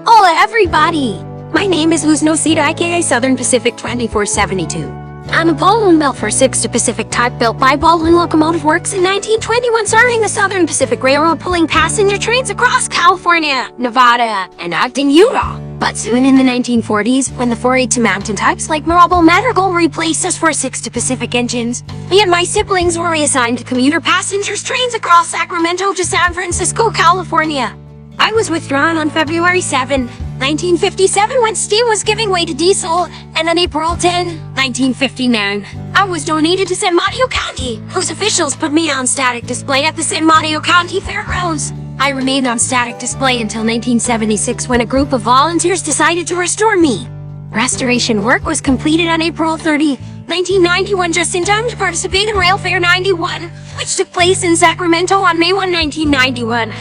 Hola everybody! My name is Luz Noceda, aka Southern Pacific 2472. I'm a Baldwin built for 6 to Pacific type built by Baldwin Locomotive Works in 1921, serving the Southern Pacific Railroad, pulling passenger trains across California, Nevada, and Ogden, Utah. But soon in the 1940s, when the 482 mountain types like Marable Madrigal replaced us for 6 to Pacific engines, me and my siblings were reassigned to commuter passengers trains across Sacramento to San Francisco, California. I was withdrawn on February 7, 1957 when steam was giving way to diesel, and on April 10, 1959, I was donated to San Mateo County, whose officials put me on static display at the San Mateo County Fairgrounds. I remained on static display until 1976 when a group of volunteers decided to restore me. Restoration work was completed on April 30, 1991, just in time to participate in Rail Fair 91, which took place in Sacramento on May 1, 1991.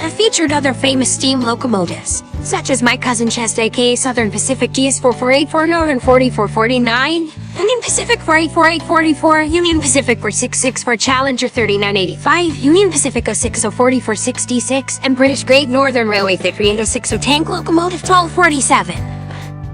It featured other famous steam locomotives, such as my cousin Chest, aka Southern Pacific GS4484, Northern 4449, Union Pacific 484-844, Union Pacific 466 Challenger 3985, Union Pacific 060-4466, and British Great Northern Railway 3860 tank locomotive 1247.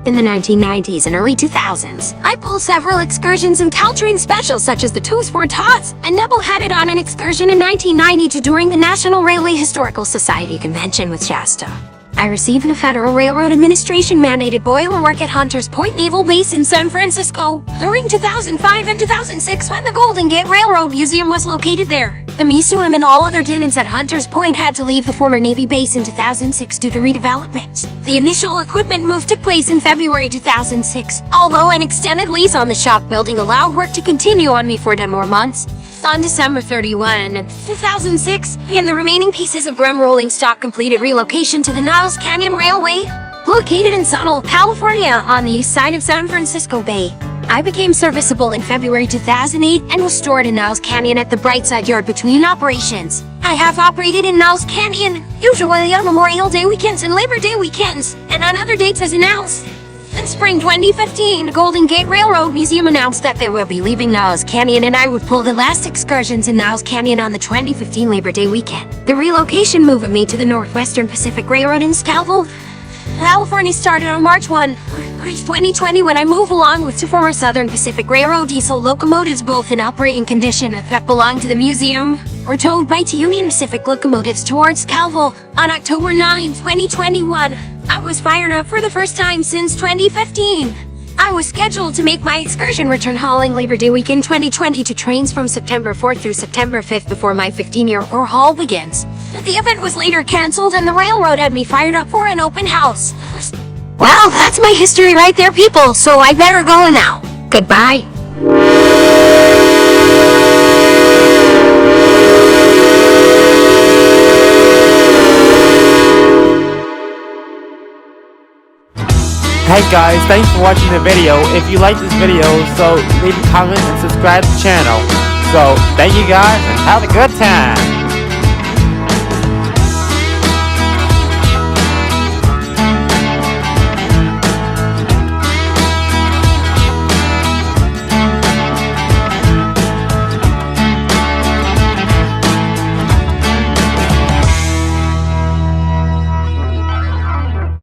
In the 1990s and early 2000s, I pulled several excursions and Caltrain specials such as the Twos for Tots, and double-headed on an excursion in 1992 during the National Railway Historical Society convention with Shasta. I received a Federal Railroad Administration mandated boiler work at Hunters Point Naval Base in San Francisco during 2005 and 2006 when the Golden Gate Railroad Museum was located there. The museum and all other tenants at Hunters Point had to leave the former Navy base in 2006 due to redevelopment. The initial equipment move took place in February 2006, although an extended lease on the shop building allowed work to continue on me for 10 more months. On December 31, 2006, and the remaining pieces of Grem rolling stock completed relocation to the Niles Canyon Railway, located in Sunol, California, on the east side of San Francisco Bay. I became serviceable in February 2008 and was stored in Niles Canyon at the Brightside Yard between operations. I have operated in Niles Canyon, usually on Memorial Day weekends and Labor Day weekends, and on other dates as announced. In spring 2015, the Golden Gate Railroad Museum announced that they will be leaving Niles Canyon and I would pull the last excursions in Niles Canyon on the 2015 Labor Day weekend. The relocation moved me to the Northwestern Pacific Railroad in Scalville, California started on March 1, 2020 when I moved along with two former Southern Pacific Railroad diesel locomotives, both in operating condition that belonged to the museum, were towed by two Union Pacific locomotives towards Scalville on October 9, 2021. I was fired up for the first time since 2015. I was scheduled to make my excursion return hauling Labor Day weekend 2020 to trains from September 4th through September 5th before my 15-year haul begins. But the event was later canceled and the railroad had me fired up for an open house. Well, that's my history right there, people, so I better go now. Goodbye. Hey guys, thanks for watching the video. If you like this video, so leave a comment and subscribe to the channel. So, thank you guys and have a good time.